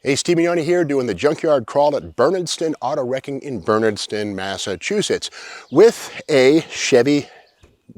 Hey, Steve Mignoni here doing the Junkyard crawl at Bernardston Auto Wrecking in Bernardston, Massachusetts with a Chevy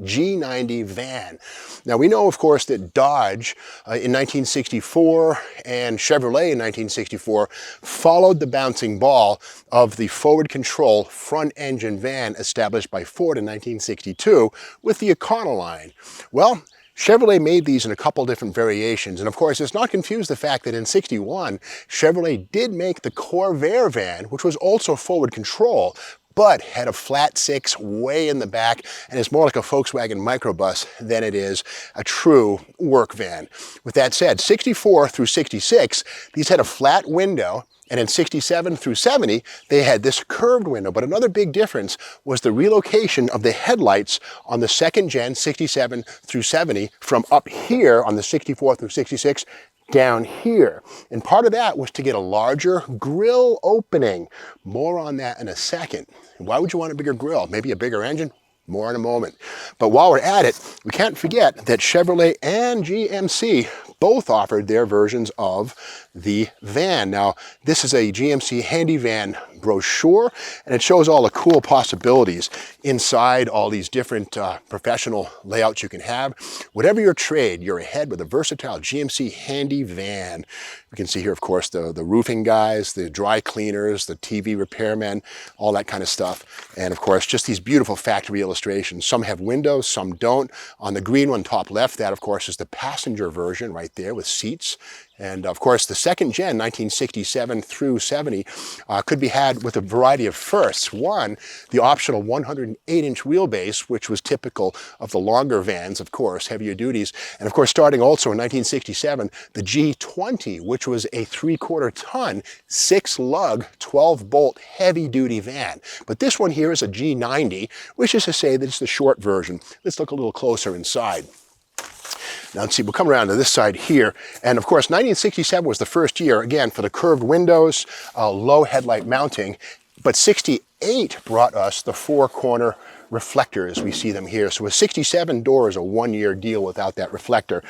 G90 van. Now we know, of course, that Dodge in 1964 and Chevrolet in 1964 followed the bouncing ball of the forward control front engine van established by Ford in 1962 with the Econoline. Well, Chevrolet made these in a couple different variations, and of course let's not confuse the fact that in '61 Chevrolet did make the Corvair van, which was also forward control, but had a flat six way in the back, and it's more like a Volkswagen microbus than it is a true work van. With that said, 64 through 66, these had a flat window, and in 67 through 70, they had this curved window. But another big difference was the relocation of the headlights on the second gen 67 through 70 from up here on the 64 through 66 down here. And part of that was to get a larger grille opening. More on that in a second. Why would you want a bigger grille? Maybe a bigger engine? More in a moment. But while we're at it, we can't forget that Chevrolet and GMC both offered their versions of the van. Now, this is a GMC Handyvan brochure, and it shows all the cool possibilities inside all these different professional layouts you can have. Whatever your trade, you're ahead with a versatile GMC Handyvan. You can see here, of course, the roofing guys, the dry cleaners, the TV repairmen, all that kind of stuff. And of course, just these beautiful factory illustrations. Some have windows, some don't. On the green one, top left, that of course is the passenger version right there with seats. And of course, the second gen, 1967 through 70, could be had with a variety of firsts. One, the optional 108-inch wheelbase, which was typical of the longer vans, of course, heavier duties. And of course, starting also in 1967, the G-20, which was a 3/4 ton, 6-lug, 12-bolt heavy-duty van. But this one here is a G90, which is to say that it's the short version. Let's look a little closer inside. Now let's see, we'll come around to this side here. And of course, 1967 was the first year, again, for the curved windows, low headlight mounting. But 68 brought us the 4-corner reflectors. We see them here. So a 67 door is a 1-year deal without that reflector.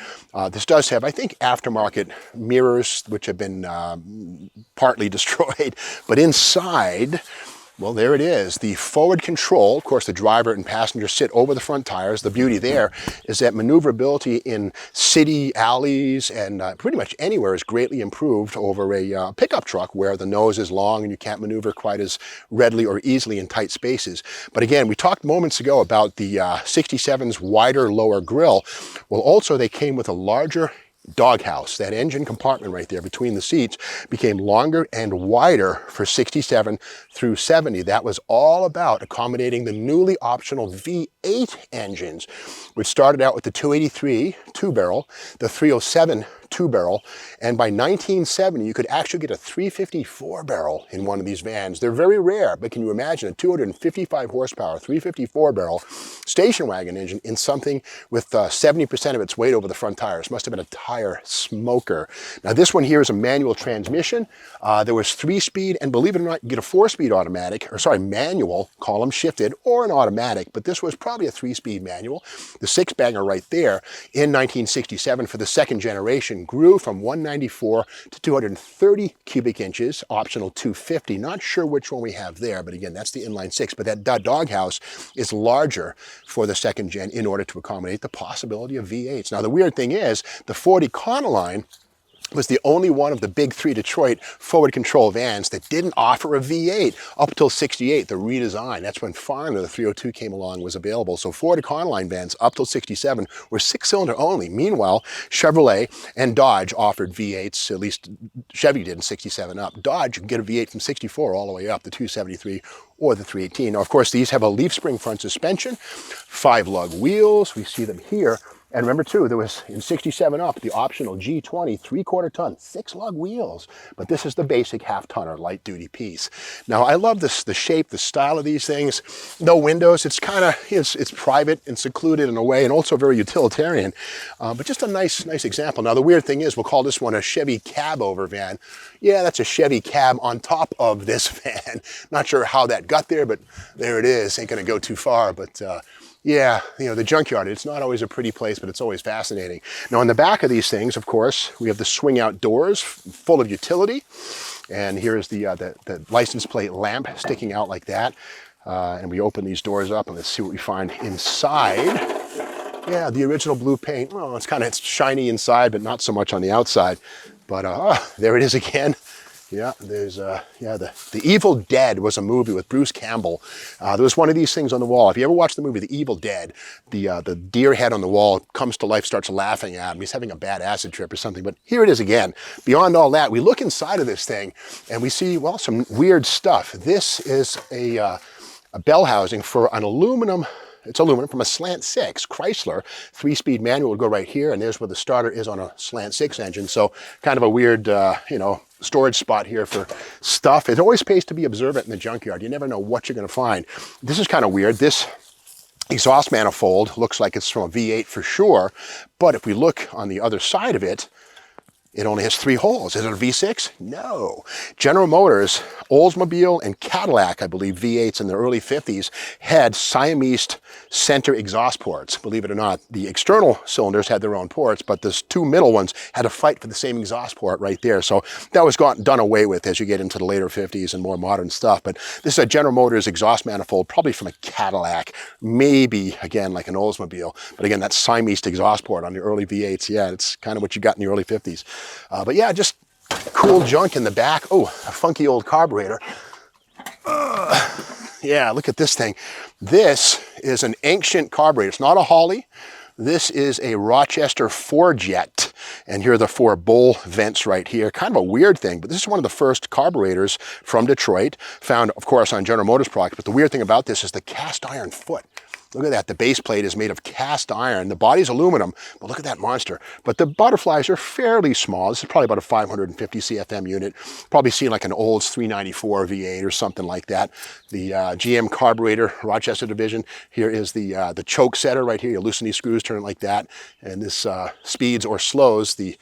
This does have, I think, aftermarket mirrors, which have been partly destroyed. But inside, well, there it is, the forward control. Of course, the driver and passenger sit over the front tires. The beauty there is that maneuverability in city alleys and pretty much anywhere is greatly improved over a pickup truck where the nose is long and you can't maneuver quite as readily or easily in tight spaces. But again, we talked moments ago about the 67's wider lower grille. Well, also they came with a larger doghouse. That engine compartment right there between the seats became longer and wider for 67 through 70. That was all about accommodating the newly optional V8 engines, which started out with the 283 two-barrel, the 307 two-barrel, and by 1970 you could actually get a 354 barrel in one of these vans. They're very rare, but can you imagine a 255 horsepower 354 barrel station wagon engine in something with 70% of its weight over the front tires? Must have been a tire smoker. Now this one here is a manual transmission. There was 3-speed, and believe it or not, you get a 4-speed automatic, or sorry, manual, column shifted, or an automatic, but this was probably a 3-speed manual. The 6-banger right there in 1967 for the second generation grew from 194 to 230 cubic inches, optional 250. Not sure which one we have there, but again, that's the inline 6. But that doghouse is larger for the second gen in order to accommodate the possibility of V8s. Now, the weird thing is, the Ford Econoline was the only one of the big 3 Detroit forward control vans that didn't offer a V8 up until 68, the redesign. That's when finally the 302 came along, was available. So Ford Econoline vans up till 67 were 6-cylinder only. Meanwhile, Chevrolet and Dodge offered V8s, at least Chevy did in 67 up. Dodge, you can get a V8 from 64 all the way up to 273 or the 318. Now, of course, these have a leaf spring front suspension, 5-lug wheels. We see them here. And remember too, there was in 67 up, the optional G20 3/4 ton, 6-lug wheels. But this is the basic half-tonner light duty piece. Now I love this, the shape, the style of these things. No windows, it's kind of, it's private and secluded in a way, and also very utilitarian. But just a nice example. Now the weird thing is, we'll call this one a Chevy cab over van. Yeah, that's a Chevy cab on top of this van. Not sure how that got there, but there it is. Ain't gonna go too far, but Yeah, you know, the junkyard, it's not always a pretty place, but it's always fascinating. Now, on the back of these things, of course, we have the swing out doors full of utility. And here's the license plate lamp sticking out like that. And we open these doors up and let's see what we find inside. Yeah, the original blue paint. Well, it's shiny inside, but not so much on the outside. But there it is again. Yeah, there's the Evil Dead was a movie with Bruce Campbell. There was one of these things on the wall. If you ever watched the movie The Evil Dead, the deer head on the wall comes to life, starts laughing at him. He's having a bad acid trip or something. But here it is again. Beyond all that, we look inside of this thing and we see, well, some weird stuff. This is a bell housing for an aluminum. It's aluminum from a Slant 6 Chrysler 3-speed manual would go right here, and there's where the starter is on a Slant 6 engine. So kind of a weird, storage spot here for stuff. It always pays to be observant in the junkyard. You never know what you're going to find. This is kind of weird. This exhaust manifold looks like it's from a V8 for sure, but if we look on the other side of it, it only has 3 holes. Is it a V6? No. General Motors, Oldsmobile, and Cadillac, I believe, V8s in the early 50s, had Siamese center exhaust ports. Believe it or not, the external cylinders had their own ports, but the 2 middle ones had to fight for the same exhaust port right there. So that was done away with as you get into the later 50s and more modern stuff. But this is a General Motors exhaust manifold, probably from a Cadillac, maybe, again, like an Oldsmobile. But again, that Siamese exhaust port on the early V8s, yeah, it's kind of what you got in the early 50s. But yeah, just cool junk in the back. Oh, a funky old carburetor. Yeah, look at this thing. This is an ancient carburetor. It's not a Holly. This is a Rochester 4-jet. And here are the 4 bowl vents right here. Kind of a weird thing, but this is one of the first carburetors from Detroit, found, of course, on General Motors products. But the weird thing about this is the cast iron foot. Look at that, the base plate is made of cast iron. The body's aluminum, but look at that monster. But the butterflies are fairly small. This is probably about a 550 CFM unit. Probably seen like an Olds 394 V8 or something like that. The GM carburetor, Rochester division. Here is the choke setter right here. You loosen these screws, turn it like that. And this speeds or slows the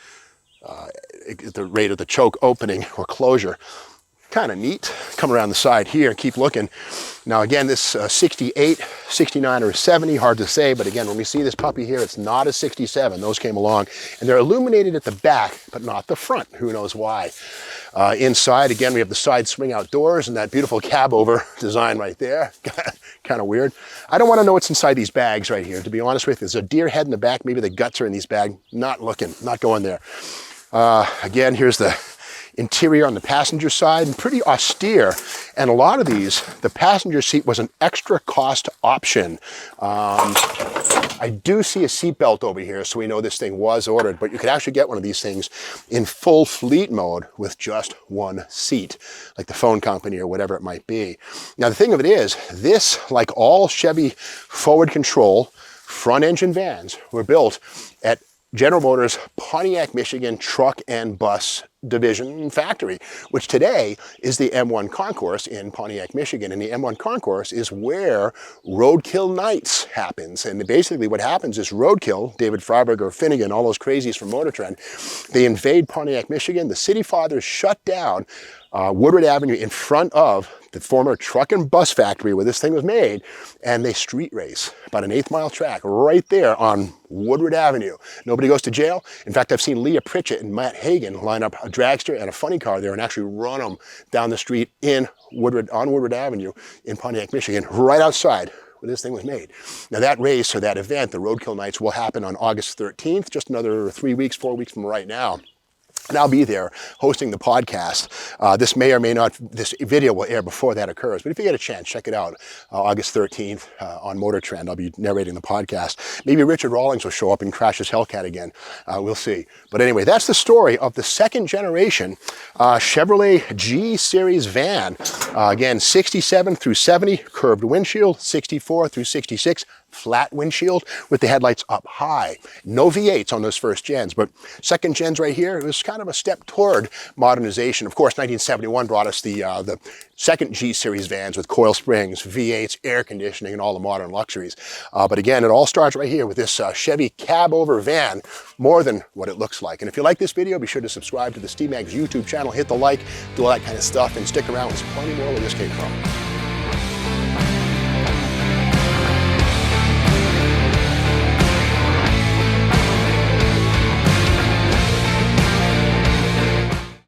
rate of the choke opening or closure. Kind of neat. Come around the side here and keep looking. Now again, this 68, 69, or 70, hard to say, but again, when we see this puppy here, it's not a 67. Those came along, and they're illuminated at the back, but not the front. Who knows why? Inside, again, we have the side swing out doors and that beautiful cab over design right there. Kind of weird. I don't want to know what's inside these bags right here, to be honest with you. There's a deer head in the back. Maybe the guts are in these bags. Not looking, not going there. Again, here's the interior on the passenger side, and pretty austere. And a lot of these, the passenger seat was an extra cost option. I do see a seatbelt over here, so we know this thing was ordered, but you could actually get one of these things in full fleet mode with just one seat, like the phone company or whatever it might be. Now, the thing of it is, this, like all Chevy forward control front engine vans, were built at General Motors Pontiac, Michigan truck and bus division factory, which today is the M1 Concourse in Pontiac, Michigan. And the M1 Concourse is where Roadkill Nights happens. And basically what happens is Roadkill, David Freiberger, Finnegan, all those crazies from Motor Trend, they invade Pontiac, Michigan. The city fathers shut down Woodward Avenue in front of the former truck and bus factory where this thing was made, and they street race about an 1/8-mile track right there on Woodward Avenue. Nobody goes to jail. In fact, I've seen Leah Pritchett and Matt Hagan line up a dragster and a funny car there and actually run them down the street on Woodward Avenue in Pontiac, Michigan, right outside where this thing was made. Now that race or that event, the Roadkill Nights, will happen on August 13th, just another 4 weeks from right now. And I'll be there hosting the podcast. This may or may not, this video will air before that occurs, but if you get a chance, check it out. August 13th on Motor Trend, I'll be narrating the podcast. Maybe Richard Rawlings will show up and crash his Hellcat again. We'll see. But anyway, that's the story of the second generation Chevrolet G Series van. Again, 67 through 70, curved windshield, 64 through 66, flat windshield with the headlights up high. No V8s on those first gens, but second gens right here, it was kind of a step toward modernization. Of course, 1971 brought us the second G-Series vans with coil springs, V8s, air conditioning, and all the modern luxuries. But again, it all starts right here with this Chevy cab-over van, more than what it looks like. And if you like this video, be sure to subscribe to the Steve Mag's YouTube channel, hit the like, do all that kind of stuff, and stick around. There's plenty more where this came from.